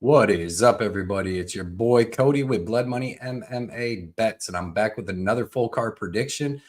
What is up, everybody? It's your boy Cody with Blood Money MMA Bets, and I'm back with another full card prediction.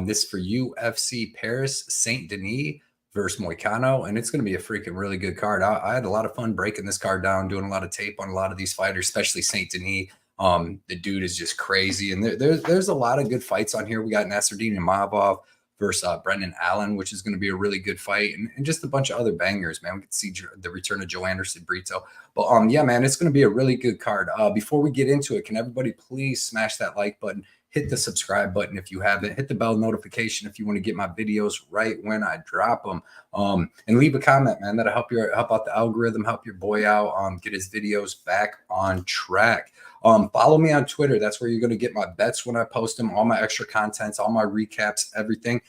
This for UFC Paris Saint-Denis versus Moicano, and it's going to be a freaking really good card. I had a lot of fun breaking this card down, doing a lot of tape on a lot of these fighters, especially Saint-Denis. The dude is just crazy, and there's a lot of good fights on here. We got Nasruddin Imavov versus Brendan Allen, which is going to be a really good fight, and just a bunch of other bangers, man. We can see the return of Joanderson, Brito. But yeah, man, it's going to be a really good card. Before we get into it, can everybody please smash that like button, hit the subscribe button if you haven't, hit the bell notification if you want to get my videos right when I drop them, and leave a comment, man. That'll help out the algorithm, help your boy out, get his videos back on track. Follow me on Twitter. That's where you're going to get my bets when I post them, all my extra contents, all my recaps, everything.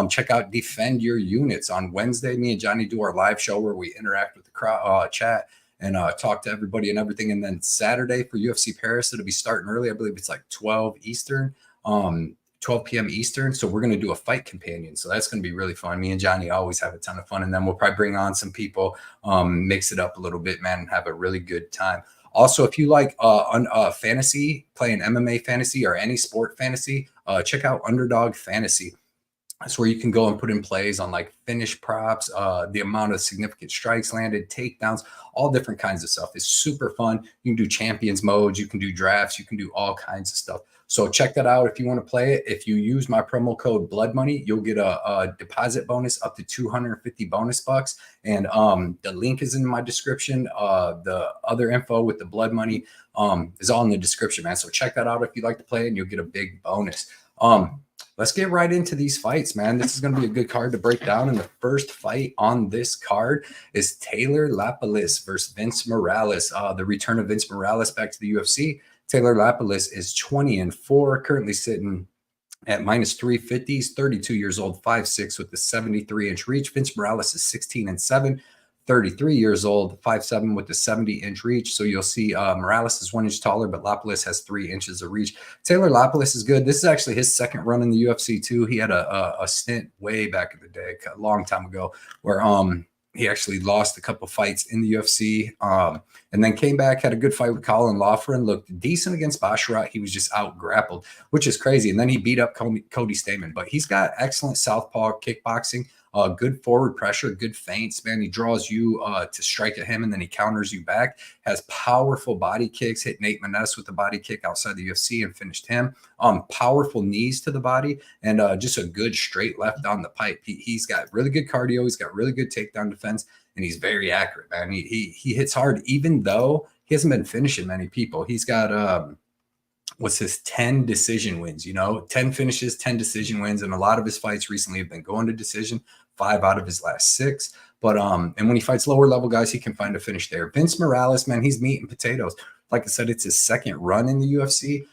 Check out Defend Your Units on Wednesday. Me and Johnny do our live show where we interact with the crowd, chat, and talk to everybody and everything. And then Saturday for UFC Paris, it'll be starting early. I believe it's like 12 Eastern, 12 p.m. Eastern. So we're going to do a fight companion. So that's going to be really fun. Me and Johnny always have a ton of fun. And then we'll probably bring on some people, mix it up a little bit, man, and have a really good time. Also, if you like fantasy, playing MMA fantasy or any sport fantasy, check out Underdog Fantasy. That's where you can go and put in plays on like finish props, the amount of significant strikes landed, takedowns, all different kinds of stuff. It's super fun. You can do champions modes, you can do drafts, you can do all kinds of stuff. So check that out if you want to play it. If you use my promo code Blood Money, you'll get a deposit bonus up to 250 bonus bucks. And the link is in my description. The other info with the Blood Money is all in the description, man. So check that out if you like to play it, and you'll get a big bonus. Let's get right into these fights, man. This is going to be a good card to break down. And the first fight on this card is Taylor Lapilus versus Vince Morales. The return of Vince Morales back to the UFC. Taylor Lapilus is 20-4, currently sitting at minus 350. He's 32 years old, 5'6", with the 73-inch reach. Vince Morales is 16-7. 33 years old, 5'7", with the 70-inch reach. So you'll see Morales is 1 inch taller, but Lapilus has 3 inches of reach. Taylor Lapilus is good. This is actually his second run in the UFC too. He had a stint way back in the day, a long time ago, where he actually lost a couple fights in the UFC, and then came back, had a good fight with Colin Loughran, looked decent against Basharat. He was just out grappled, which is crazy. And then he beat up Cody Stamann, but he's got excellent southpaw kickboxing. Good forward pressure, good feints, man. He draws you to strike at him, and then he counters you back. Has powerful body kicks, hit Nate Maness with a body kick outside the UFC and finished him. Powerful knees to the body, and just a good straight left down the pipe. He's got really good cardio. He's got really good takedown defense, and he's very accurate, man. He hits hard, even though he hasn't been finishing many people. He's got what's his 10 decision wins, 10 finishes, 10 decision wins. And a lot of his fights recently have been going to decision, 5 out of his last 6. But and when he fights lower level guys, he can find a finish there. Vince Morales, man, he's meat and potatoes. Like I said, it's his second run in the UFC.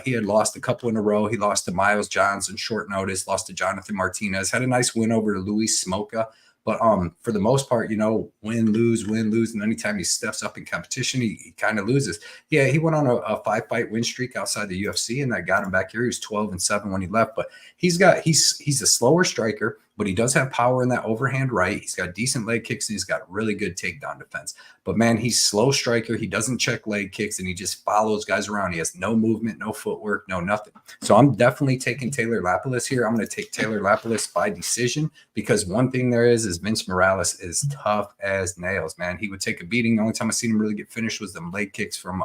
He had lost a couple in a row. He lost to Miles Johnson, short notice, lost to Jonathan Martinez, had a nice win over to Luis Smoka. But for the most part, win, lose. And anytime he steps up in competition, he kind of loses. Yeah, he went on a 5-fight win streak outside the UFC, and that got him back here. He was 12-7 when he left. But he's a slower striker, but he does have power in that overhand right. He's got decent leg kicks, and he's got really good takedown defense. But, man, he's slow striker. He doesn't check leg kicks, and he just follows guys around. He has no movement, no footwork, no nothing. So I'm definitely taking Taylor Lapilus here. I'm going to take Taylor Lapilus by decision, because one thing there is Vince Morales is tough as nails, man. He would take a beating. The only time I seen him really get finished was them leg kicks from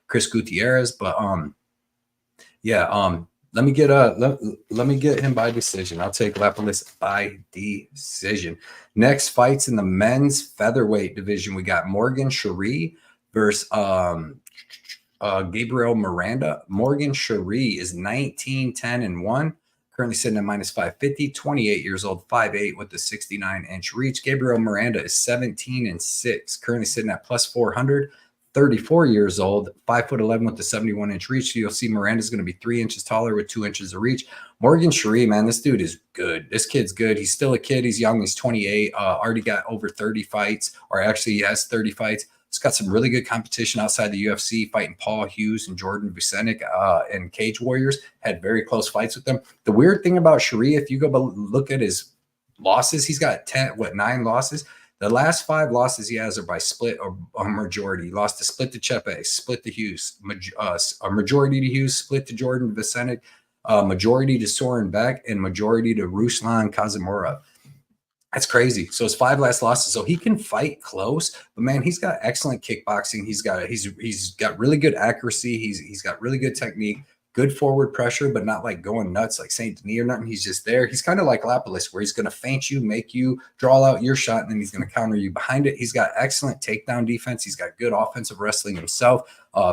Chris Gutierrez. But let me get him by decision. I'll take Lapilus by decision. Next fights in the men's featherweight division, we got Morgan Charriere versus Gabriel Miranda. Morgan Charriere is 19-10-1. Currently sitting at minus 550, 28 years old, 5'8", with the 69-inch reach. Gabriel Miranda is 17-6, currently sitting at plus 400, 34 years old, 5'11", with the 71-inch reach. So you'll see Miranda's going to be 3 inches taller with 2 inches of reach. Morgan Charriere, man, this dude is good. This kid's good. He's still a kid. He's young. He's 28. Already got over 30 fights, or actually he has 30 fights. He's got some really good competition outside the UFC, fighting Paul Hughes and Jordan Vucenic and Cage Warriors. Had very close fights with them. The weird thing about Charriere, if you go look at his losses, he's got 9 losses. The last 5 losses he has are by split or majority. He lost to split to Chepe, split to Hughes, a majority to Hughes, split to Jordan Vicenic, majority to Soren Beck, and majority to Ruslan Kazimura. That's crazy. So his 5 last losses. So he can fight close, but man, he's got excellent kickboxing. He's got really good accuracy. He's got really good technique, good forward pressure, but not like going nuts like Saint-Denis or nothing. He's just there. He's kind of like Lapilus, where he's going to feint you, make you draw out your shot, and then he's going to counter you behind it. He's got excellent takedown defense. He's got good offensive wrestling himself,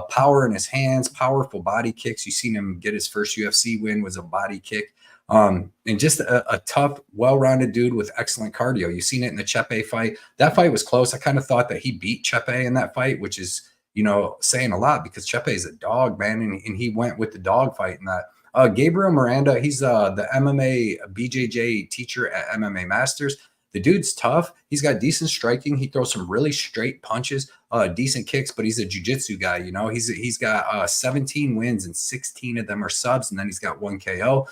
power in his hands, powerful body kicks. You've seen him get his first UFC win was a body kick. And just a tough, well-rounded dude with excellent cardio. You've seen it in the Chepe fight. That fight was close. I kind of thought that he beat Chepe in that fight, which is, saying a lot because Chepe is a dog, man, and he went with the dog fight in that. Gabriel Miranda, he's the MMA BJJ teacher at MMA Masters. The dude's tough. He's got decent striking. He throws some really straight punches, decent kicks, but he's a jiu-jitsu guy. He's got 17 wins and 16 of them are subs, and then he's got 1 KO.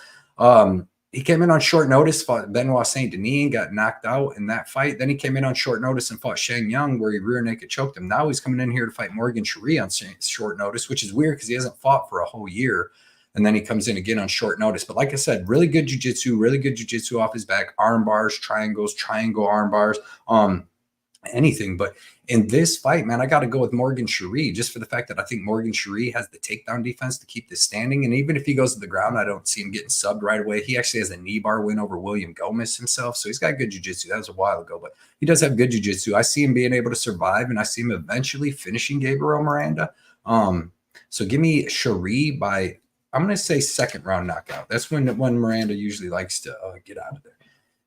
He came in on short notice, fought Benoit Saint-Denis and got knocked out in that fight. Then he came in on short notice and fought Shang Jung, where he rear naked choked him. Now he's coming in here to fight Morgan Charriere on short notice, which is weird because he hasn't fought for a whole year. And then he comes in again on short notice. But like I said, really good jiu-jitsu off his back, arm bars, triangles, triangle arm bars, anything. But in this fight, man, I got to go with Morgan Charriere just for the fact that I think Morgan Charriere has the takedown defense to keep this standing. And even if he goes to the ground, I don't see him getting subbed right away. He actually has a knee bar win over William Gomis himself. So he's got good jiu-jitsu. That was a while ago, but he does have good jiu-jitsu. I see him being able to survive, and I see him eventually finishing Gabriel Miranda. So give me Charriere by, I'm going to say, second round knockout. That's when Miranda usually likes to get out of there.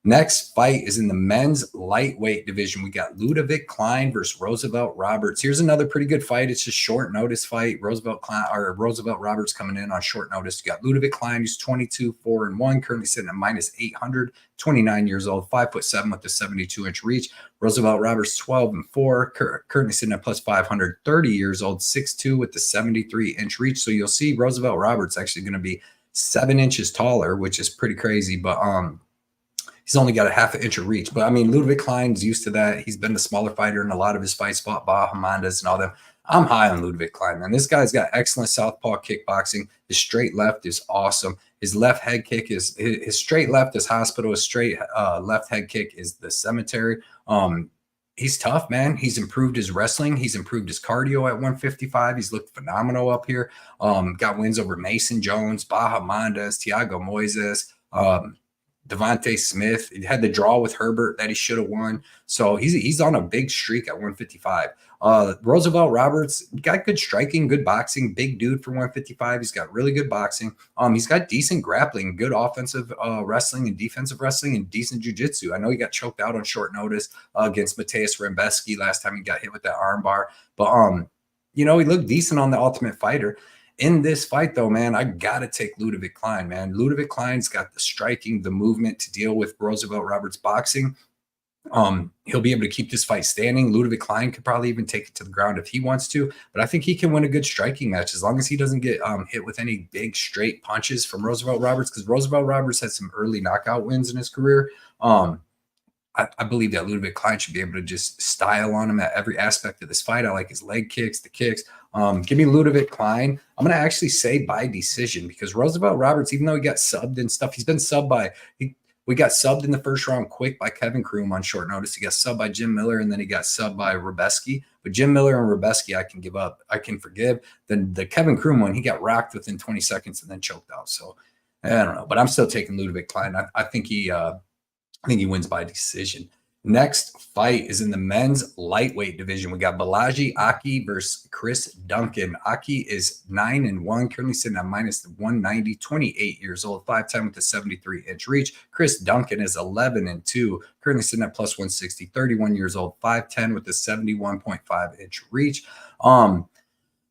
Next fight is in the men's lightweight division. We got Ludovit Klein versus Roosevelt Roberts. Here's another pretty good fight. It's just short notice fight. Roosevelt Roberts coming in on short notice. You got Ludovit Klein, who's 22-4-1, currently sitting at -800, 29 years old, 5'7" with a 72-inch reach. Roosevelt Roberts 12-4, currently sitting at +500, 30 years old, 6'2" with the 73-inch reach. So you'll see Roosevelt Roberts actually going to be 7 inches taller, which is pretty crazy. But he's only got a half an inch of reach. But I mean, Ludovit Klein's used to that. He's been the smaller fighter in a lot of his fights, fought Bahamondes and all them. I'm high on Ludovit Klein, man. This guy's got excellent southpaw kickboxing. His straight left is awesome. His left head kick is, his straight left is hospital. His straight left head kick is the cemetery. He's tough, man. He's improved his wrestling. He's improved his cardio at 155. He's looked phenomenal up here. Got wins over Mason Jones, Bahamondes, Thiago Moises, Devontae Smith. He had the draw with Herbert that he should have won. So he's on a big streak at 155. Roosevelt Roberts got good striking, good boxing, big dude for 155. He's got really good boxing. He's got decent grappling, good offensive wrestling and defensive wrestling, and decent jiu-jitsu. I know he got choked out on short notice against Mateusz Rebecki last time he got hit with that arm bar. But he looked decent on the Ultimate Fighter. In this fight, though, man, I got to take Ludovit Klein, man. Ludovit Klein's got the striking, the movement to deal with Roosevelt Roberts' boxing. He'll be able to keep this fight standing. Ludovit Klein could probably even take it to the ground if he wants to, but I think he can win a good striking match as long as he doesn't get hit with any big straight punches from Roosevelt Roberts, because Roosevelt Roberts had some early knockout wins in his career. I believe that Ludovit Klein should be able to just style on him at every aspect of this fight. I like his leg kicks, the kicks. Give me Ludovit Klein. I'm going to actually say by decision, because Roosevelt Roberts, even though he got subbed and stuff, he's been subbed by we got subbed in the first round quick by Kevin Kroom on short notice. He got subbed by Jim Miller, and then he got subbed by Rebecki. But Jim Miller and Rebecki, I can give up. I can forgive. Then the Kevin Kroom one, he got rocked within 20 seconds and then choked out. So I don't know, but I'm still taking Ludovit Klein. I think he wins by decision. Next fight is in the men's lightweight division. We got Balaji Aki versus Chris Duncan. Aki is 9-1, currently sitting at -190, 28 years old, 5'10" with a 73-inch reach. Chris Duncan is 11-2, currently sitting at +160, 31 years old, 5'10" with a 71.5-inch reach.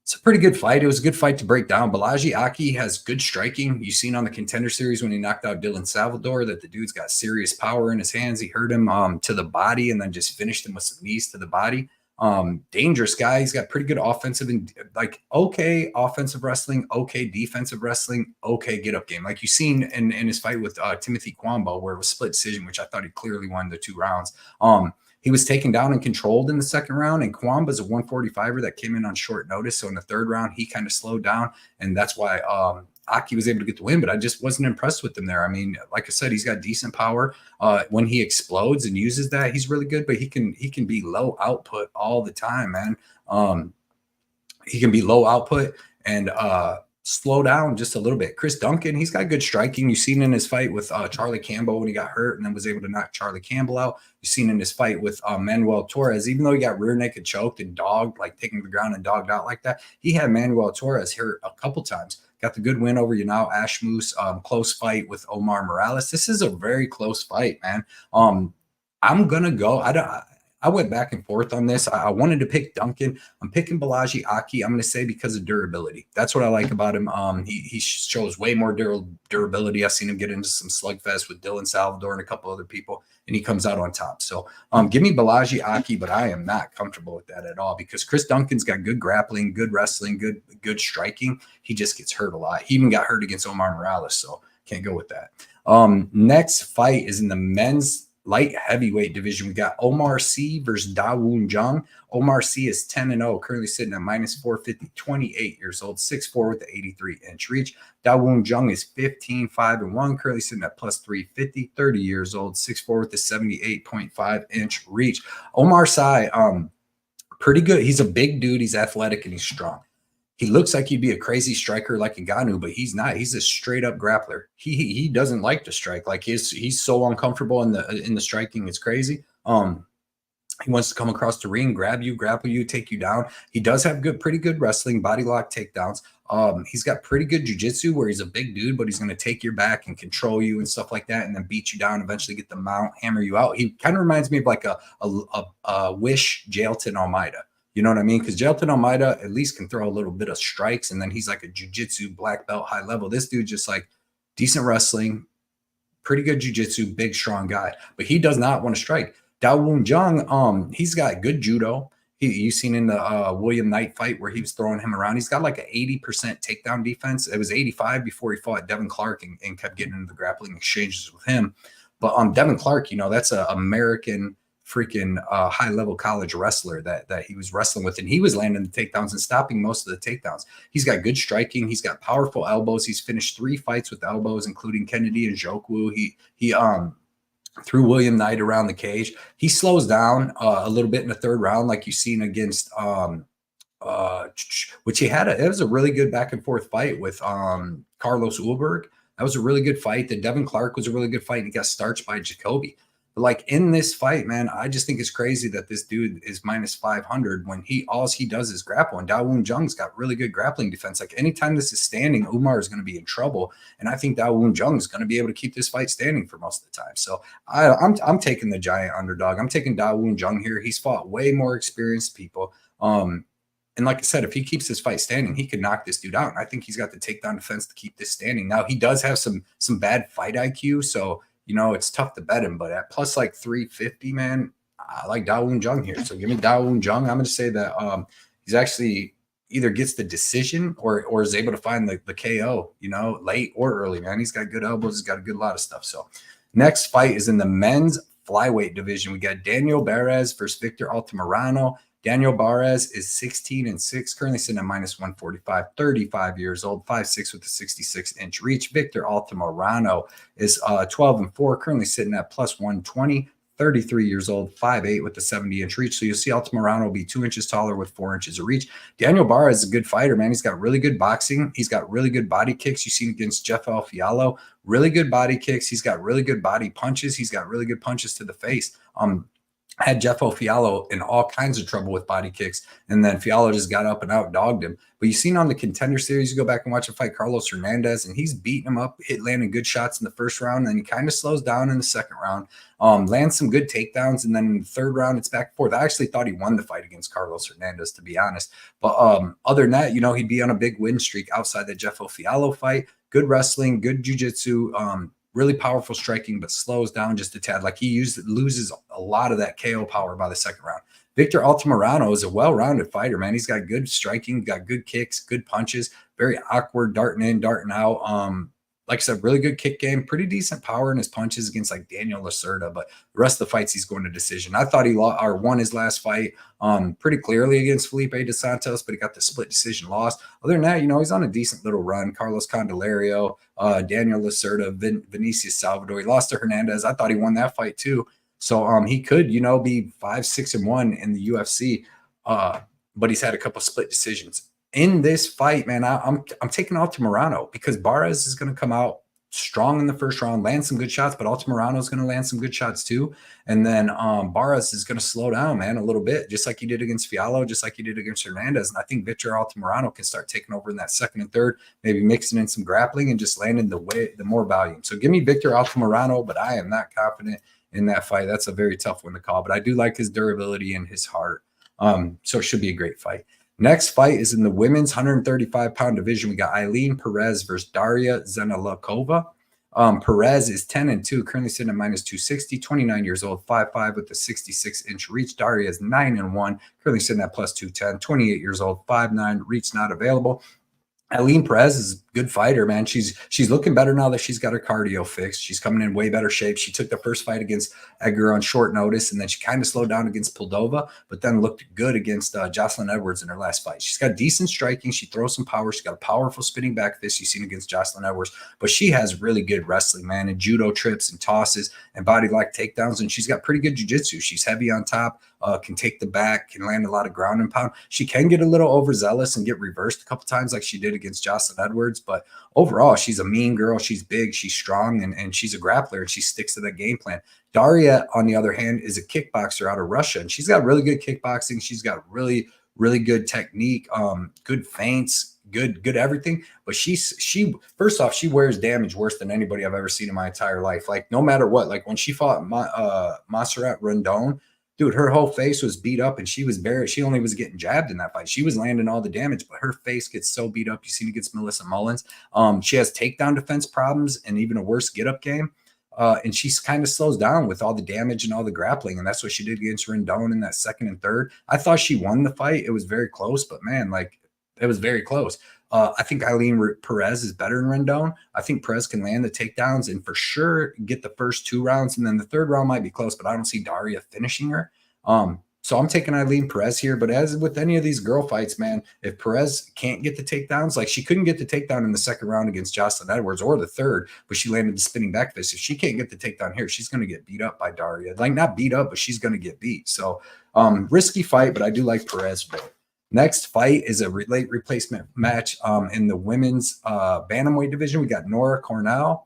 It's a pretty good fight. It was a good fight to break down. Balaji Aki has good striking. You've seen on the Contender Series when he knocked out Dylan Salvador that the dude's got serious power in his hands. He hurt him to the body and then just finished him with some knees to the body. Dangerous guy. He's got pretty good offensive and okay offensive wrestling, okay defensive wrestling, okay get-up game. Like you've seen in his fight with Timothy Kwambo, where it was split decision, which I thought he clearly won the 2 rounds. He was taken down and controlled in the second round, and Kwamba's a 145er that came in on short notice. So in the third round, he kind of slowed down, and that's why Aki was able to get the win, but I just wasn't impressed with him there. I mean, like I said, he's got decent power. When he explodes and uses that, he's really good, but he can be low output all the time, man. He can be low output and slow down just a little bit. Chris Duncan, he's got good striking. You've seen in his fight with Charlie Campbell when he got hurt and then was able to knock Charlie Campbell out. You've seen in his fight with Manuel Torres, even though he got rear naked choked and dogged, like taking the ground and dogged out like that, he had Manuel Torres hurt a couple times. Got the good win over Yanao Ashmus, close fight with Oumar Morales. This is a very close fight, man. I'm going to go. I went back and forth on this. I wanted to pick Duncan. I'm picking Balaji Aki. I'm going to say because of durability. That's what I like about him. He shows way more durability. I've seen him get into some slugfest with Dylan Salvador and a couple other people, and he comes out on top. So give me Balaji Aki, but I am not comfortable with that at all because Chris Duncan's got good grappling, good wrestling, good striking. He just gets hurt a lot. He even got hurt against Oumar Morales, so can't go with that. Next fight is in the men's light heavyweight division. We got Omar Sy versus Dawoon Jung. Omar Sy is 10-0, currently sitting at -450, 28 years old, 6'4" with the 83-inch reach. Dawoon Jung is 15-5-1, currently sitting at +350, 30 years old, 6'4" with the 78.5-inch reach. Omar Sy, pretty good. He's a big dude. He's athletic and he's strong. He looks like he'd be a crazy striker like Ngannou, but he's not. He's a straight up grappler. He doesn't like to strike. Like he's so uncomfortable in the striking. It's crazy. He wants to come across the ring, grab you, grapple you, take you down. He does have pretty good wrestling, body lock takedowns. He's got pretty good jiu-jitsu where he's a big dude, but he's going to take your back and control you and stuff like that, and then beat you down, eventually get the mount, hammer you out. He kind of reminds me of like a Wish Jailton Almeida. You know what I mean? Because Jailton Almeida at least can throw a little bit of strikes, and then he's like a jiu-jitsu black belt high level. This dude just like decent wrestling, pretty good jiu-jitsu, big, strong guy. But he does not want to strike. Dawoon Jung, he's got good judo. You've seen in the William Knight fight where he was throwing him around. He's got like an 80% takedown defense. It was 85 before he fought Devin Clark and kept getting into the grappling exchanges with him. But Devin Clark, you know, that's an American freaking high-level college wrestler that he was wrestling with, and he was landing the takedowns and stopping most of the takedowns. He's got good striking. He's got powerful elbows. He's finished 3 fights with elbows, including Kennedy and Jokwu. He threw William Knight around the cage. He slows down a little bit in the third round, like you've seen against which he had. It was a really good back and forth fight with Carlos Ulberg. That was a really good fight. The Devin Clark was a really good fight, and he got starched by Jacoby. But like in this fight, man, I just think it's crazy that this dude is -500 when all he does is grapple. And Dawoon Jung's got really good grappling defense. Like anytime this is standing, Oumar is going to be in trouble. And I think Dawoon Jung is going to be able to keep this fight standing for most of the time. So I'm taking the giant underdog. I'm taking Dawoon Jung here. He's fought way more experienced people. And like I said, if he keeps this fight standing, he could knock this dude out. And I think he's got the takedown defense to keep this standing. Now, he does have some bad fight IQ, so you know, it's tough to bet him, but at plus like 350, man, I like Dawoon Jung here. So give me Dawoon Jung. I'm going to say that he's actually either gets the decision or is able to find the KO, you know, late or early, man. He's got good elbows. He's got a good lot of stuff. So next fight is in the men's flyweight division. We got Daniel Barez versus Victor Altamirano. Daniel Barez is 16-6, currently sitting at -145, 35 years old, 5'6" with a 66-inch reach. Victor Altamirano is 12-4, currently sitting at +120, 33 years old, 5'8" with a 70-inch reach. So you'll see Altamirano will be 2 inches taller with 4 inches of reach. Daniel Barez is a good fighter, man. He's got really good boxing. He's got really good body kicks. You've seen against Jeff El Fiallo, really good body kicks. He's got really good body punches. He's got really good punches to the face. Had Jeff Fiallo in all kinds of trouble with body kicks, and then Fiallo just got up and out dogged him. But you've seen on the Contender Series, you go back and watch a fight Carlos Hernandez, and he's beating him up, landing good shots in the first round, and then he kind of slows down in the second round, lands some good takedowns, and then in the third round, it's back and forth. I actually thought he won the fight against Carlos Hernandez, to be honest. But other than that, you know, he'd be on a big win streak outside the Jeff Fiallo fight. Good wrestling, good jiu-jitsu, really powerful striking, but slows down just a tad. Like he loses a lot of that KO power by the second round. Victor Altamirano is a well-rounded fighter, man. He's got good striking, got good kicks, good punches, very awkward, darting in, darting out. like I said, really good kick game, pretty decent power in his punches against like Daniel Lacerda, but the rest of the fights he's going to decision. I thought he won his last fight pretty clearly against Felipe dos Santos, but he got the split decision loss. Other than that, he's on a decent little run. Carlos Candelario, Daniel Lacerda, Vinicius Salvador. He lost to Hernandez. I thought he won that fight too. So he could, be 5-6-1 in the UFC, but he's had a couple split decisions. In this fight, man, I'm taking Altamirano because Barez is going to come out strong in the first round, land some good shots, but Altamirano is going to land some good shots too. And then Barez is going to slow down, man, a little bit, just like he did against Fiallo, just like he did against Hernandez. And I think Victor Altamirano can start taking over in that second and third, maybe mixing in some grappling and just landing the more volume. So give me Victor Altamirano, but I am not confident in that fight. That's a very tough one to call, but I do like his durability and his heart. So it should be a great fight. Next fight is in the women's 135-pound division. We got Ailin Perez versus Darya Zheleznyakova. Perez is 10-2, currently sitting at -260, 29 years old, 5'5" with a 66-inch reach. Darya is 9-1, currently sitting at +210, 28 years old, 5'9", reach not available. Ailin Perez is a good fighter, man. She's looking better now that she's got her cardio fixed. She's coming in way better shape. She took the first fight against Edgar on short notice, and then she kind of slowed down against Moldova, but then looked good against Jocelyn Edwards in her last fight. She's got decent striking. She throws some power. She's got a powerful spinning back fist you've seen against Jocelyn Edwards, but she has really good wrestling, man, and judo trips and tosses and body-lock takedowns, and she's got pretty good jiu-jitsu. She's heavy on top. Can take the back, can land a lot of ground and pound. She can get a little overzealous and get reversed a couple times like she did against Jocelyn Edwards, but overall, she's a mean girl. She's big, she's strong, and she's a grappler, and she sticks to that game plan. Darya, on the other hand, is a kickboxer out of Russia, and she's got really good kickboxing. She's got really, really good technique, good feints, good everything. But she first off, she wears damage worse than anybody I've ever seen in my entire life. Like, no matter what, like when she fought Montserrat Rondon, dude, her whole face was beat up, and she only was getting jabbed in that fight. She was landing all the damage, but her face gets so beat up. You seen it against Melissa Mullins. She has takedown defense problems and even a worse get-up game. And she kind of slows down with all the damage and all the grappling, and that's what she did against Rondon in that second and third. I thought she won the fight. It was very close, but man, like, it was very close. I think Ailin Perez is better than Rondon. I think Perez can land the takedowns and for sure get the first 2 rounds. And then the third round might be close, but I don't see Darya finishing her. So I'm taking Ailin Perez here. But as with any of these girl fights, man, if Perez can't get the takedowns, like she couldn't get the takedown in the second round against Jocelyn Edwards or the third, but she landed the spinning back fist. If she can't get the takedown here, she's going to get beat up by Darya. Like, not beat up, but she's going to get beat. So risky fight, but I do like Perez for it. Next fight is a late replacement match in the women's bantamweight division. We got Nora Cornolle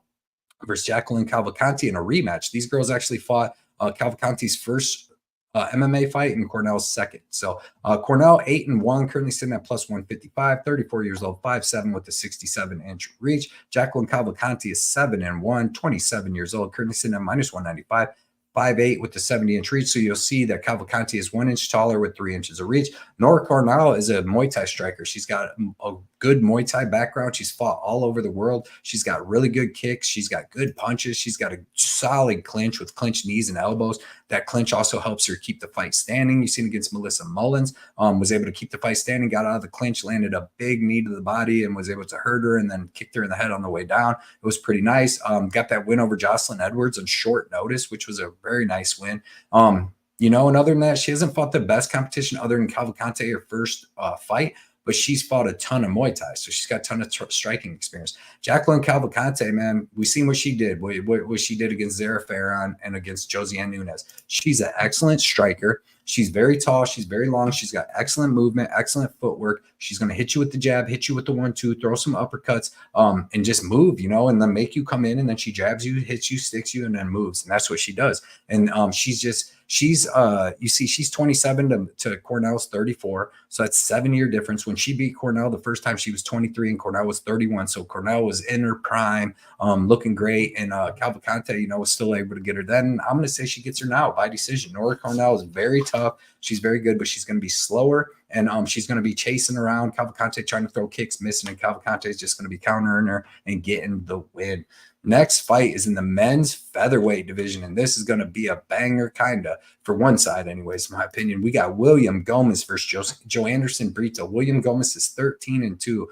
versus Jacqueline Calvacanti in a rematch. These girls actually fought Calvacanti's first MMA fight and Cornell's second. So Cornolle 8-1, currently sitting at +155, 34 years old, 5'7" with a 67-inch reach. Jacqueline Calvacanti is 7-1, 27 years old, currently sitting at -195. 5'8" with the 70-inch reach. So you'll see that Calvacanti is 1 inch taller with 3 inches of reach. Nora Cornolle is a Muay Thai striker. She's got a good Muay Thai background. She's fought all over the world. She's got really good kicks. She's got good punches. She's got a solid clinch with clenched knees and elbows. That clinch also helps her keep the fight standing. You've seen against Melissa Mullins, was able to keep the fight standing, got out of the clinch, landed a big knee to the body, and was able to hurt her and then kicked her in the head on the way down. It was pretty nice. Got that win over Jocelyn Edwards on short notice, which was a very nice win. And other than that, she hasn't fought the best competition other than Calvacanti, her first fight, but she's fought a ton of Muay Thai, so she's got a ton of striking experience. Jacqueline Calvacanti, man, we've seen what she did, what she did against Zara Farron and against Josiane Nunes. She's an excellent striker. She's very tall. She's very long. She's got excellent movement, excellent footwork. She's going to hit you with the jab, hit you with the 1-2, throw some uppercuts, and just move, and then make you come in, and then she jabs you, hits you, sticks you, and then moves. And that's what she does. And she's 27 to Cornell's 34. So that's 7-year difference. When she beat Cornolle the first time, she was 23 and Cornolle was 31. So Cornolle was in her prime, looking great. And Calvacanti, was still able to get her then. I'm going to say she gets her now by decision. Nora Cornolle is very tough. She's very good, but she's going to be slower and she's going to be chasing around Calvacanti, trying to throw kicks, missing, and Calvacanti is just going to be countering her and getting the win. Next fight is in the men's featherweight division, and this is going to be a banger, kind of, for one side anyways, in my opinion. We got William Gomis versus Joanderson Brito. William Gomis is 13-2,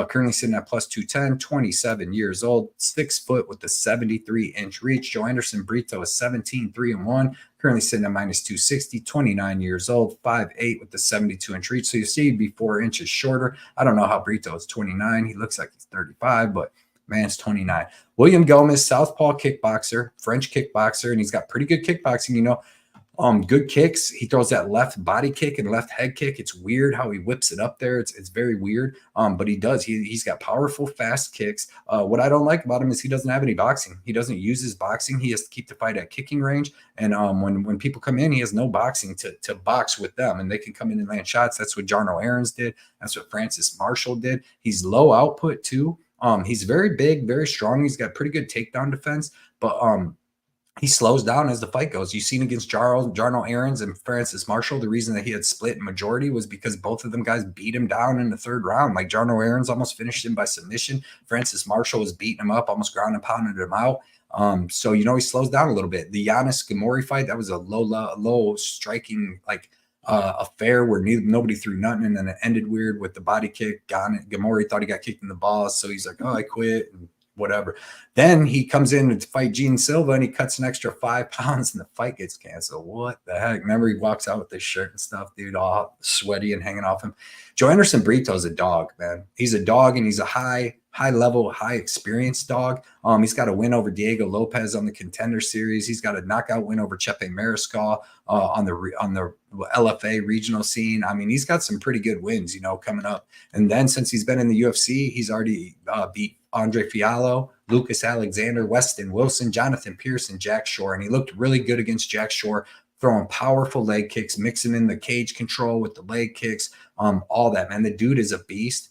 currently sitting at plus 210, 27 years old, 6 foot with a 73-inch reach. Joanderson Brito is 17-3-1, currently sitting at minus 260, 29 years old, 5'8 with the 72-inch reach. So you see he'd be 4 inches shorter. I don't know how Brito is 29. He looks like he's 35, but man's 29. William Gomis, southpaw kickboxer, French kickboxer, and he's got pretty good kickboxing, you know. Good kicks. He throws that left body kick and left head kick. It's weird how he whips it up there. It's very weird. But he does. He's got powerful, fast kicks. What I don't like about him is he doesn't have any boxing. He doesn't use his boxing. He has to keep the fight at kicking range. And when people come in, he has no boxing to box with them, and they can come in and land shots. That's what Jarno Aarons did. That's what Francis Marshall did. He's low output too. He's very big, very strong. He's got pretty good takedown defense, but he slows down as the fight goes. You've seen against Jarno Aarons and Francis Marshall, the reason that he had split in majority was because both of them guys beat him down in the third round. Like Jarno Aarons almost finished him by submission. Francis Marshall was beating him up, almost ground and pounded him out. So, you know, he slows down a little bit. The Giannis Gamori fight, that was a low striking, like, affair where nobody threw nothing, and then it ended weird with the body kick. Gamori thought he got kicked in the balls, so he's like, oh, I quit, and whatever. Then he comes in to fight Gene Silva, and he cuts an extra 5 pounds, and the fight gets canceled. What the heck? Remember, he walks out with his shirt and stuff, dude, all sweaty and hanging off him. Joanderson Brito is a dog, man. He's a dog, and he's a high level, high experience dog. He's got a win over Diego Lopez on the Contender Series. He's got a knockout win over Chepe Mariscal on the LFA regional scene. I mean, he's got some pretty good wins, you know, coming up. And then since he's been in the UFC, he's already beat Andre Fiallo, Lucas Alexander, Weston Wilson, Jonathan Pearson, Jack Shore, and he looked really good against Jack Shore, throwing powerful leg kicks, mixing in the cage control with the leg kicks, all that, man. The dude is a beast.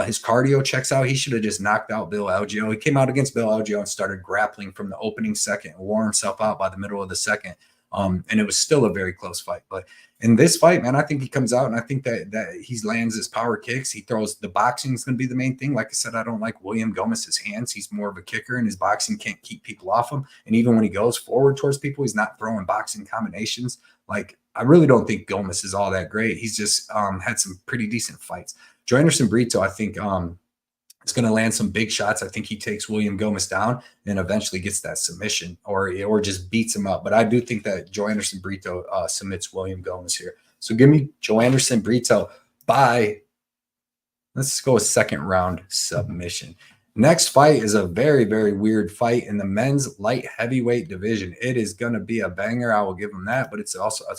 His cardio checks out. He should have just knocked out Bill Algeo. He came out against Bill Algeo and started grappling from the opening second and wore himself out by the middle of the second. And it was still a very close fight. But in this fight, man, I think he comes out, and I think that he lands his power kicks. He throws the boxing is going to be the main thing. Like I said, I don't like William Gomis's hands. He's more of a kicker, and his boxing can't keep people off him. And even when he goes forward towards people, he's not throwing boxing combinations. Like, I really don't think Gomis is all that great. He's just had some pretty decent fights. Joanderson Brito, I think, is going to land some big shots. I think he takes William Gomis down and eventually gets that submission or just beats him up. But I do think that Joanderson Brito submits William Gomis here. So give me Joanderson Brito by, let's go a second round submission. Next fight is a very, very weird fight in the men's light heavyweight division. It is going to be a banger. I will give him that, but it's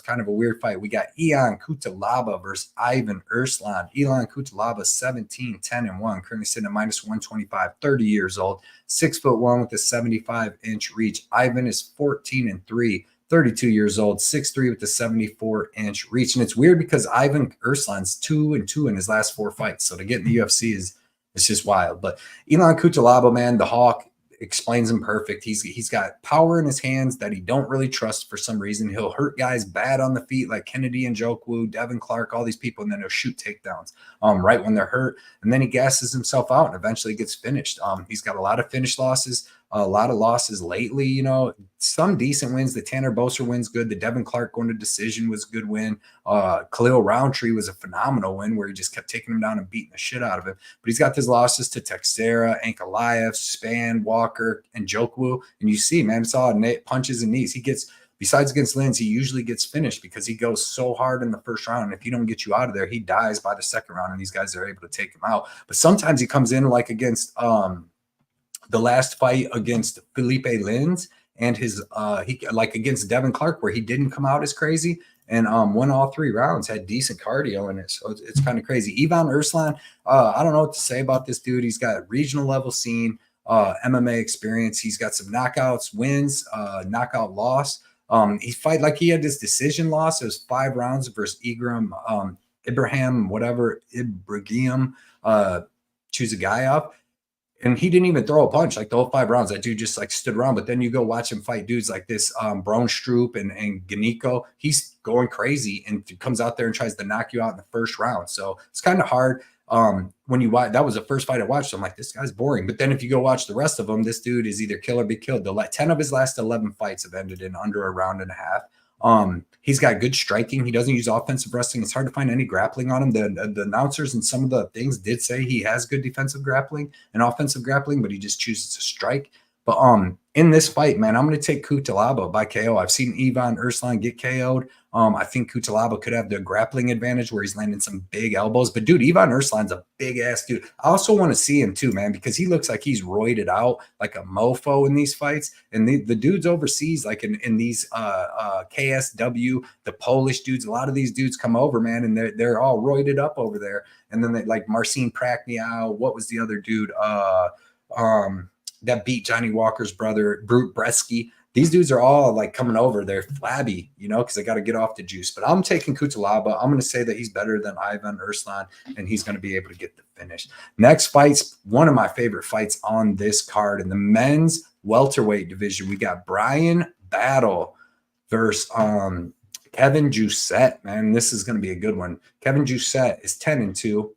kind of a weird fight. We got Ailin Cutilaba versus Ivan Erslan. Ailin Cutilaba, 17-10-1, currently sitting at minus 125, 30 years old, 6'1" with a 75-inch reach. Ivan is 14-3. 32 years old, 6'3" with the 74-inch reach. And it's weird because Ivan Erslan's 2-2 in his last 4 fights. So to get in the UFC it's just wild. But Ailin Cutilaba, man, the Hawk, explains him perfect. He's got power in his hands that he don't really trust for some reason. He'll hurt guys bad on the feet like Kennedy and Njoku, Devin Clark, all these people, and then he'll shoot takedowns right when they're hurt. And then he gasses himself out and eventually gets finished. He's got a lot of finish losses, a lot of losses lately, you know, some decent wins. The Tanner Boser win's good. The Devin Clark going to decision was a good win. Khalil Roundtree was a phenomenal win where he just kept taking him down and beating the shit out of him. But he's got his losses to Texera, Ankalaev, Span, Walker, and Njoku. And you see, man, it's all punches and knees. He gets, besides against Lins, he usually gets finished because he goes so hard in the first round. And if he don't get you out of there, he dies by the second round, and these guys are able to take him out. But sometimes he comes in like against the last fight against Felipe Lins and his he like against Devin Clark, where he didn't come out as crazy and won all 3 rounds, had decent cardio in it. So it's kind of crazy. Ivan Erslan, I don't know what to say about this dude. He's got regional level scene, MMA experience. He's got some knockouts, wins, knockout loss. He fight like he had this decision loss. It was 5 rounds versus Ibrahim, whatever, Ibrahim, choose a guy up. And he didn't even throw a punch like the whole 5 rounds. That dude just like stood around. But then you go watch him fight dudes like this Bronstroop and Ganiko. He's going crazy and comes out there and tries to knock you out in the first round. So it's kind of hard. When you watch, that was the first fight I watched. So I'm like, this guy's boring. But then if you go watch the rest of them, this dude is either kill or be killed. 10 of his last 11 fights have ended in under a round and a half. He's got good striking. He doesn't use offensive wrestling. It's hard to find any grappling on him. The announcers and some of the things did say he has good defensive grappling and offensive grappling, but he just chooses to strike. But in this fight, man, I'm going to take Cutilaba by KO. I've seen Ivan Erslan get KO'd. I think Cutilaba could have the grappling advantage where he's landing some big elbows. But, dude, Ivan Erslan's a big-ass dude. I also want to see him, too, man, because he looks like he's roided out like a mofo in these fights. And the dudes overseas, like in these KSW, the Polish dudes, a lot of these dudes come over, man, and they're all roided up over there. And then they like Marcin Prachniau. What was the other dude? That beat Johnny Walker's brother, Brute Bresky. These dudes are all like coming over. They're flabby, you know, because they got to get off the juice. But I'm taking Cutilaba. I'm going to say that he's better than Ivan Erslan, and he's going to be able to get the finish. Next fight's one of my favorite fights on this card. In the men's welterweight division, we got Bryan Battle versus Kevin Jousett. Man, this is going to be a good one. Kevin Jousett is 10-2.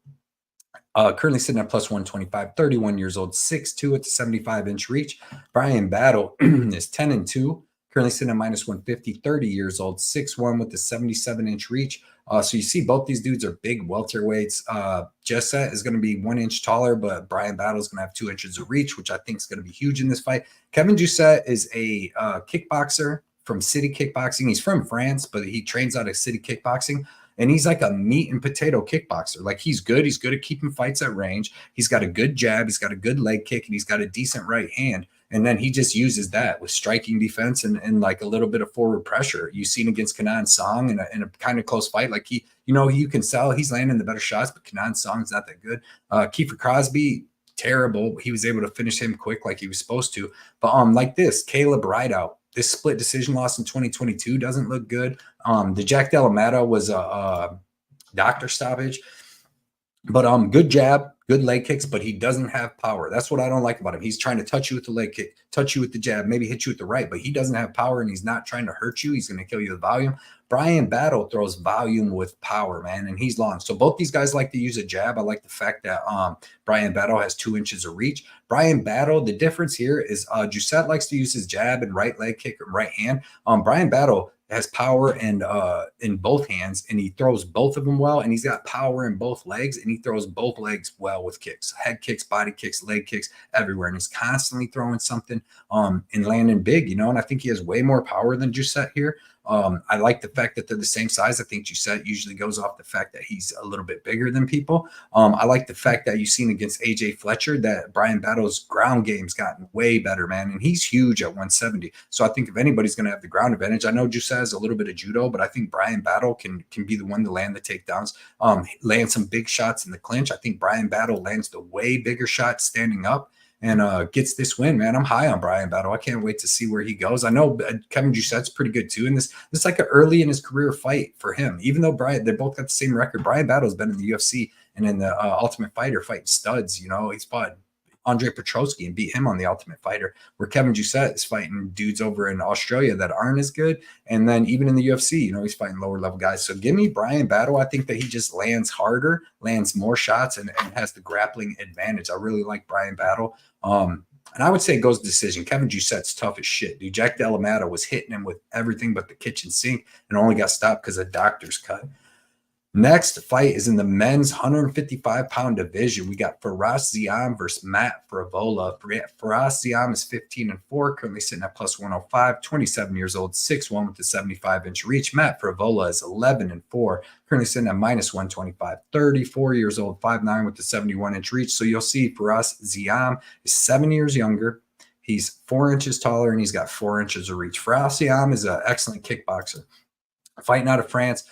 Currently sitting at plus 125, 31 years old, 6'2" at the 75-inch reach. Bryan Battle is 10-2, currently sitting at minus 150, 30 years old, 6'1" with the 77-inch reach. So you see both these dudes are big welterweights. Jousett is going to be 1 inch taller, but Bryan Battle is going to have 2 inches of reach, which I think is going to be huge in this fight. Kevin Jousett is a kickboxer from City Kickboxing. He's from France, but he trains out of City Kickboxing. And he's like a meat and potato kickboxer. Like he's good. He's good at keeping fights at range. He's got a good jab. He's got a good leg kick, and he's got a decent right hand. And then he just uses that with striking defense and like a little bit of forward pressure. You've seen against Kenan Song in a kind of close fight. Like you can sell. He's landing the better shots, but Kenan Song's not that good. Kiefer Crosby, terrible. He was able to finish him quick like he was supposed to. But like this, Caleb Rideout. This split decision loss in 2022 doesn't look good. The Jack Della Matta was a doctor stoppage. But good jab, good leg kicks, but he doesn't have power. That's what I don't like about him. He's trying to touch you with the leg kick, touch you with the jab, maybe hit you with the right, but he doesn't have power and he's not trying to hurt you. He's going to kill you with volume. Bryan Battle throws volume with power, man, and he's long. So both these guys like to use a jab. I like the fact that Bryan Battle has 2 inches of reach. Bryan Battle, the difference here is Jousett likes to use his jab and right leg kick and right hand. Bryan Battle has power and in both hands, and he throws both of them well, and he's got power in both legs, and he throws both legs well with kicks, head kicks, body kicks, leg kicks, everywhere, and he's constantly throwing something and landing big, you know, and I think he has way more power than Jousett here. I like the fact that they're the same size. I think Jousett usually goes off the fact that he's a little bit bigger than people. I like the fact that you've seen against AJ Fletcher that Bryan Battle's ground game's gotten way better, man, and he's huge at 170. So I think if anybody's going to have the ground advantage, I know Jousett has a little bit of judo, but I think Bryan Battle can be the one to land the takedowns, land some big shots in the clinch. I think Bryan Battle lands the way bigger shots standing up and gets this win, man. I'm high on Bryan Battle. I can't wait to see where he goes. I know Kevin Jousett's pretty good too, and this is like an early in his career fight for him. Even though they both got the same record, Bryan Battle's been in the UFC and in the Ultimate Fighter fighting studs. You know, he's fought Andre Petrosky and beat him on the Ultimate Fighter, where Kevin Jousett is fighting dudes over in Australia that aren't as good. And then even in the UFC, you know, he's fighting lower level guys. So give me Bryan Battle. I think that he just lands harder, lands more shots, and has the grappling advantage. I really like Bryan Battle. And I would say it goes decision. Kevin Jousett's tough as shit, dude. Jack Della Matta was hitting him with everything but the kitchen sink and only got stopped because of doctor's cut. Next fight is in the men's 155-pound division. We got Firas Ziam versus Matt Frevola. Firas Ziam is 15-4, currently sitting at plus 105, 27 years old, 6'1" with the 75-inch reach. Matt Frevola is 11-4, currently sitting at minus 125, 34 years old, 5'9" with the 71-inch reach. So you'll see Firas Ziam is 7 years younger. He's 4 inches taller, and he's got 4 inches of reach. Firas Ziam is an excellent kickboxer. Fighting out of France.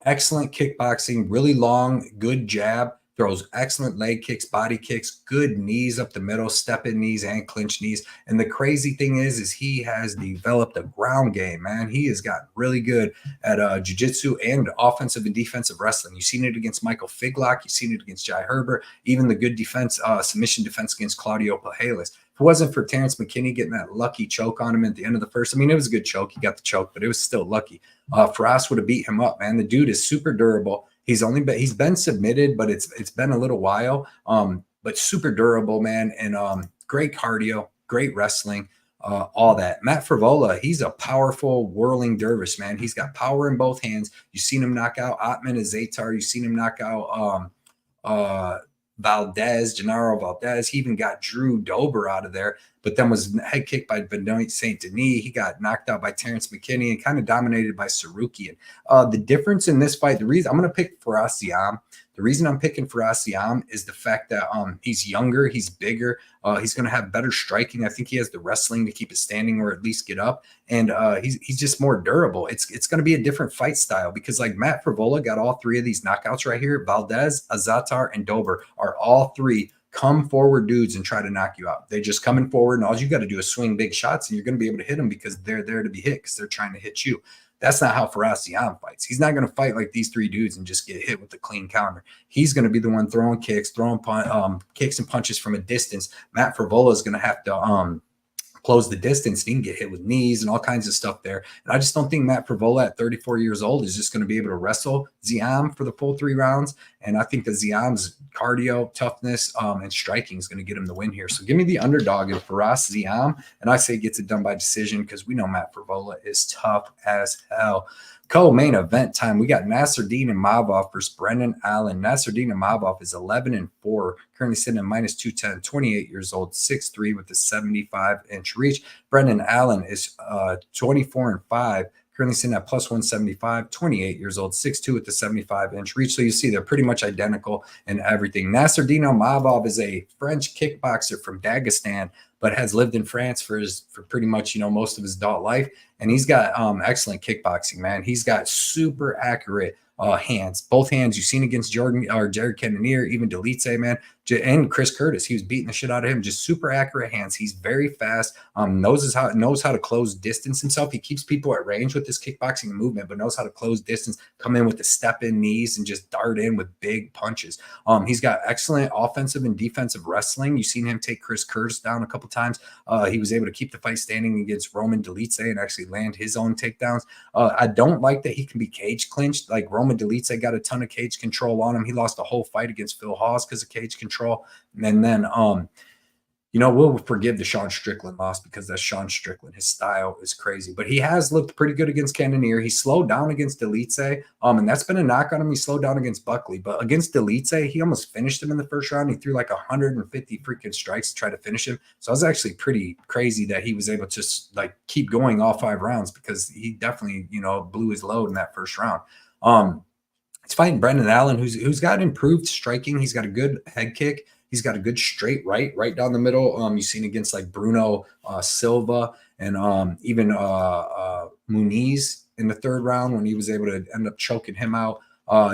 Excellent kickboxing, really long, good jab, throws excellent leg kicks, body kicks, good knees up the middle, step-in knees and clinch knees. And the crazy thing is he has developed a ground game, man. He has gotten really good at jiu-jitsu and offensive and defensive wrestling. You've seen it against Michael Figlock. You've seen it against Jai Herbert, even the good defense, submission defense against Claudio Pujelas. If it wasn't for Terrence McKinney getting that lucky choke on him at the end of the first, I mean, it was a good choke. He got the choke, but it was still lucky. Firas would have beat him up, man. The dude is super durable. He's been submitted, but it's been a little while. But super durable, man, and great cardio, great wrestling, all that. Matt Frivola, he's a powerful whirling dervish, man. He's got power in both hands. You've seen him knock out Ottman and Zatar. You've seen him knock out Gennaro Valdez. He even got Drew Dober out of there, but then was head kicked by Benoit Saint-Denis. He got knocked out by Terrence McKinney and kind of dominated by Sarukian. The difference in this fight, the reason I'm going to pick Firas Ziam. The reason I'm picking Firas Ziam is the fact that he's younger, he's bigger, he's going to have better striking. I think he has the wrestling to keep it standing or at least get up, and he's just more durable. It's going to be a different fight style because like Matt Frivola got all three of these knockouts right here. Valdez, Azatar, and Dober are all three come forward dudes and try to knock you out. They're just coming forward, and all you got to do is swing big shots, and you're going to be able to hit them because they're there to be hit because they're trying to hit you. That's not how Firas Ziam fights. He's not going to fight like these three dudes and just get hit with a clean counter. He's going to be the one throwing kicks, throwing kicks and punches from a distance. Matt Frivola is going to have to close the distance. He can get hit with knees and all kinds of stuff there. And I just don't think Matt Frivola at 34 years old is just going to be able to wrestle Ziam for the full 3 rounds. And I think that Ziam's cardio, toughness, and striking is going to get him the win here. So give me the underdog in Firas Ziam. And I say gets it done by decision because we know Matt Frivola is tough as hell. Co-main event time. We got Nasruddin Imavov versus Brendan Allen. Nasruddin Imavov is 11-4, currently sitting at minus 210, 28 years old, 6'3" with a 75-inch reach. Brendan Allen is 24-5, currently sitting at plus 175, 28 years old, 6'2" with the 75-inch reach. So you see they're pretty much identical in everything. Nasruddin Imavov is a French kickboxer from Dagestan, but has lived in France for pretty much, most of his adult life. And he's got excellent kickboxing, man. He's got super accurate hands. Both hands you've seen against Jared Cannonier, even Delice, man, and Chris Curtis. He was beating the shit out of him. Just super accurate hands. He's very fast. Knows how to close distance himself. He keeps people at range with his kickboxing movement, but knows how to close distance, come in with the step-in knees, and just dart in with big punches. He's got excellent offensive and defensive wrestling. You've seen him take Chris Curtis down a couple times. He was able to keep the fight standing against Roman Delice and actually land his own takedowns. I don't like that he can be cage clinched. Like Roman Delice got a ton of cage control on him. He lost a whole fight against Phil Hawes because of cage control. And then, we'll forgive the Sean Strickland loss because that's Sean Strickland. His style is crazy, but he has looked pretty good against Cannonier. He slowed down against Delice, and that's been a knock on him. He slowed down against Buckley, but against Delice, he almost finished him in the first round. He threw like 150 freaking strikes to try to finish him. So I was actually pretty crazy that he was able to like keep going all 5 rounds because he definitely, blew his load in that first round. It's fighting Brendan Allen, who's got improved striking. He's got a good head kick. He's got a good straight right down the middle. You've seen against like Bruno Silva and even Muniz in the 3rd round when he was able to end up choking him out.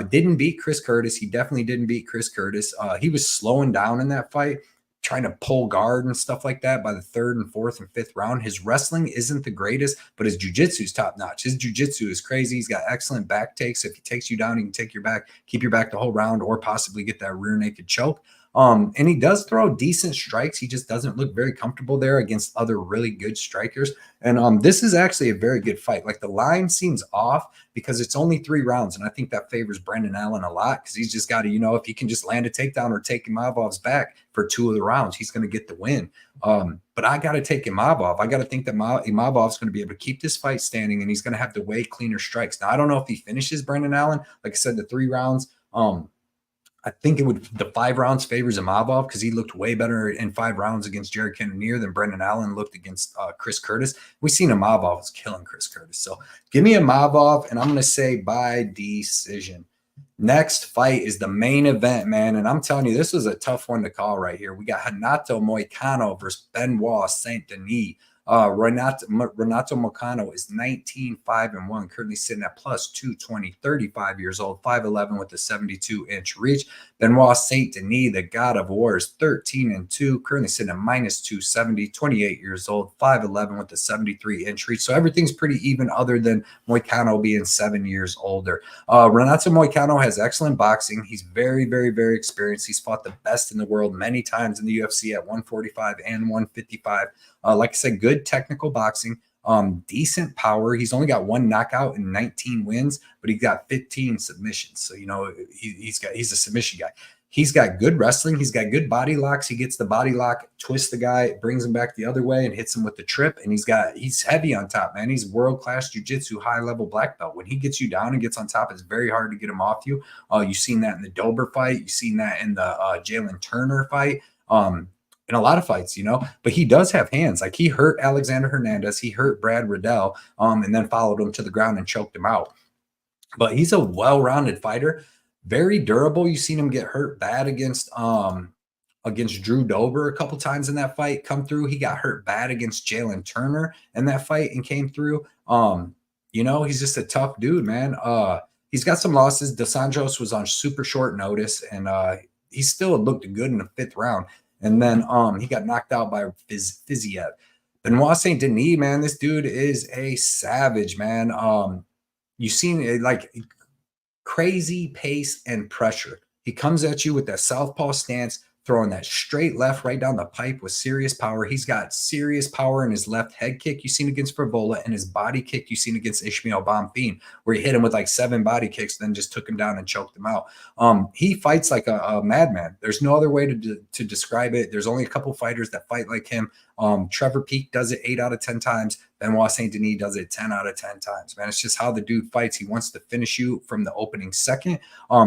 Didn't beat Chris Curtis. He definitely didn't beat Chris Curtis. He was slowing down in that fight, trying to pull guard and stuff like that by the 3rd and 4th and 5th round. His wrestling isn't the greatest, but his jiu-jitsu is top notch. His jiu-jitsu is crazy. He's got excellent back takes. If he takes you down, he can take your back, keep your back the whole round, or possibly get that rear naked choke. And he does throw decent strikes. He just doesn't look very comfortable there against other really good strikers. And this is actually a very good fight. Like the line seems off because it's only 3 rounds. And I think that favors Brendan Allen a lot because he's just got to, if he can just land a takedown or take Imavov's back for 2 of the rounds, he's going to get the win. But I got to take Imavov. I got to think that Imavov's going to be able to keep this fight standing and he's going to have the way cleaner strikes. Now, I don't know if he finishes Brendan Allen. Like I said, the 3 rounds, I think the 5 rounds favors Imavov because he looked way better in 5 rounds against Jared Cannonier than Brendan Allen looked against Chris Curtis. We've seen Imavov was killing Chris Curtis. So give me Imavov, and I'm going to say by decision. Next fight is the main event, man. And I'm telling you, this was a tough one to call right here. We got Renato Moicano versus Benoit Saint-Denis. Renato Moicano is 19-5-1, currently sitting at plus 220, 35 years old, 5'11 with a 72-inch reach. Benoit Saint-Denis, the God of War, is 13-2, currently sitting at minus 270, 28 years old, 5'11 with a 73-inch reach. So everything's pretty even other than Moicano being 7 years older. Renato Moicano has excellent boxing. He's very, very, very experienced. He's fought the best in the world many times in the UFC at 145 and 155. Like I said, good technical boxing, decent power. He's only got 1 knockout and 19 wins, but he got 15 submissions. So, he's a submission guy. He's got good wrestling. He's got good body locks. He gets the body lock, twists the guy, brings him back the other way, and hits him with the trip. And he's heavy on top, man. He's world-class jiu-jitsu, high-level black belt. When he gets you down and gets on top, it's very hard to get him off you. You've seen that in the Dober fight. You've seen that in the Jalen Turner fight. In a lot of fights, but he does have hands. Like, he hurt Alexander Hernandez. He hurt Brad Riddell, and then followed him to the ground and choked him out. But he's a well-rounded fighter. Very durable. You've seen him get hurt bad against Drew Dober a couple times in that fight, come through. He got hurt bad against Jalen Turner in that fight and came through. He's just a tough dude, man. He's got some losses. Dos Anjos was on super short notice, and he still looked good in the 5th round. And then he got knocked out by Fiziev. Benoit Saint-Denis, man, this dude is a savage, man. You've seen it, like, crazy pace and pressure. He comes at you with that southpaw stance, throwing that straight left right down the pipe with serious power. He's got serious power in his left head kick you've seen against Frevola, and his body kick you've seen against Ishmael Bonfim, where he hit him with like 7 body kicks, then just took him down and choked him out. He fights like a madman. There's no other way to describe it. There's only a couple fighters that fight like him. Trevor Peake does it 8 out of 10 times. Benoit Saint-Denis does it 10 out of 10 times, man. It's just how the dude fights. He wants to finish you from the opening second.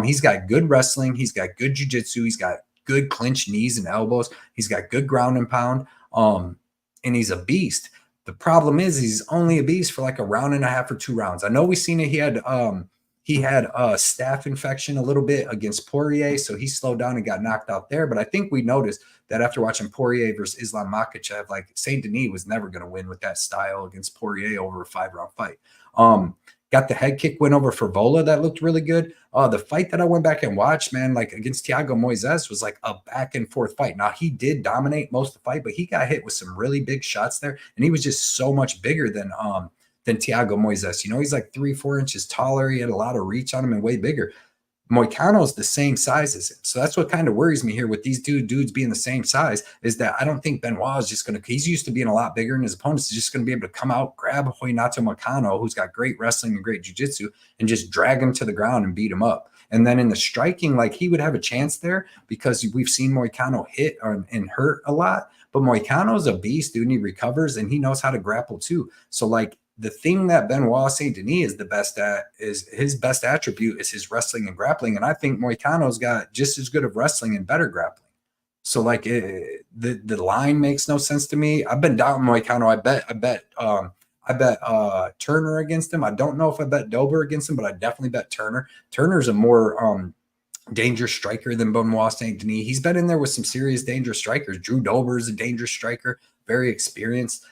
He's got good wrestling. He's got good jiu-jitsu. He's got good clinch knees and elbows. He's got good ground and pound. And he's a beast. The problem is he's only a beast for like a round and a half or 2 rounds. I know we've seen it. He had a staph infection a little bit against Poirier, so he slowed down and got knocked out there. But I think we noticed that after watching Poirier versus Islam Makhachev, like, Saint-Denis was never going to win with that style against Poirier over a 5-round fight. Got the head kick win over Frevola that looked really good. The fight that I went back and watched, man, like against Thiago Moises, was like a back and forth fight. Now, he did dominate most of the fight, but he got hit with some really big shots there, and he was just so much bigger than Thiago Moises. He's like 3-4 inches taller. He had a lot of reach on him and way bigger. Moicano's the same size as him. So that's what kind of worries me here with these dudes being the same size, is that I don't think Benoit is just going to – he's used to being a lot bigger, and his opponent's just going to be able to come out, grab Renato Moicano, who's got great wrestling and great jiu-jitsu, and just drag him to the ground and beat him up. And then in the striking, like, he would have a chance there because we've seen Moicano hit and hurt a lot. But Moicano's a beast, dude, and he recovers, and he knows how to grapple too. So, like, the thing that Benoit Saint-Denis is the best at, is his best attribute is his wrestling and grappling. And I think Moicano's got just as good of wrestling and better grappling. So, like, the line makes no sense to me. I've been down Moicano. I bet Turner against him. I don't know if I bet Dober against him, but I definitely bet Turner. Turner's a more dangerous striker than Benoit Saint-Denis. He's been in there with some serious dangerous strikers. Drew Dober is a dangerous striker, very experienced.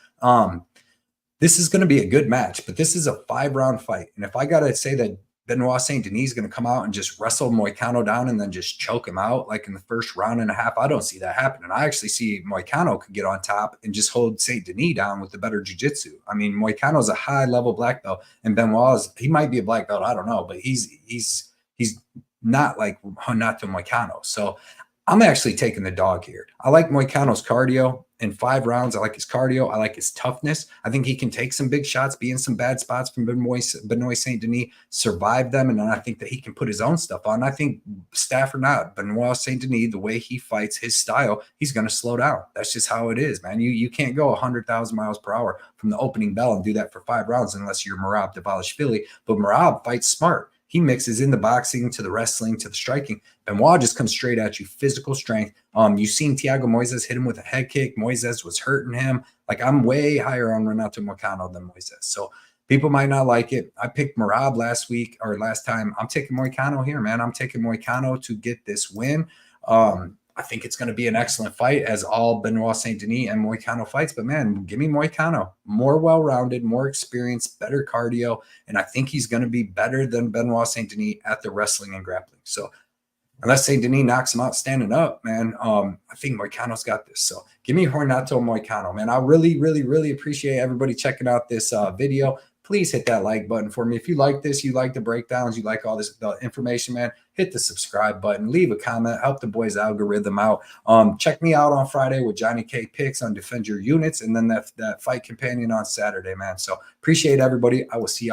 This is going to be a good match, but this is a 5-round fight. And if I got to say that Benoit Saint-Denis is going to come out and just wrestle Moicano down and then just choke him out like in the first round and a half, I don't see that happening. I actually see Moicano could get on top and just hold Saint-Denis down with the better jiu-jitsu. I mean, Moicano's a high-level black belt, and Benoit's, he might be a black belt, I don't know, but he's not like Renato Moicano. So I'm actually taking the dog here. I like Moicano's cardio. In 5 rounds, I like his cardio. I like his toughness. I think he can take some big shots, be in some bad spots from Benoit Saint-Denis, survive them, and then I think that he can put his own stuff on. I think, staff or not, Benoit Saint-Denis, the way he fights, his style, he's going to slow down. That's just how it is, man. You can't go 100,000 miles per hour from the opening bell and do that for 5 rounds unless you're Merab Dvalishvili. But Merab fights smart. He mixes in the boxing to the wrestling to the striking. Benoit just comes straight at you, physical strength. You've seen Thiago Moises hit him with a head kick. Moises was hurting him. Like, I'm way higher on Renato Moicano than Moises. So people might not like it. I picked Merab last time. I'm taking Moicano here, man. I'm taking Moicano to get this win. I think it's going to be an excellent fight, as all Benoit Saint-Denis and Moicano fights. But man, give me Moicano. More well-rounded, more experienced, better cardio. And I think he's going to be better than Benoit Saint-Denis at the wrestling and grappling. So unless Saint-Denis knocks him out standing up, man, I think Moicano's got this. So give me Hornato Moicano, man. I really, really, really appreciate everybody checking out this video. Please hit that like button for me. If you like this, you like the breakdowns, you like all this the information, man, hit the subscribe button, leave a comment, help the boys' algorithm out. Check me out on Friday with Johnny K Picks on Defend Your Units, and then that fight companion on Saturday, man. So appreciate everybody. I will see you.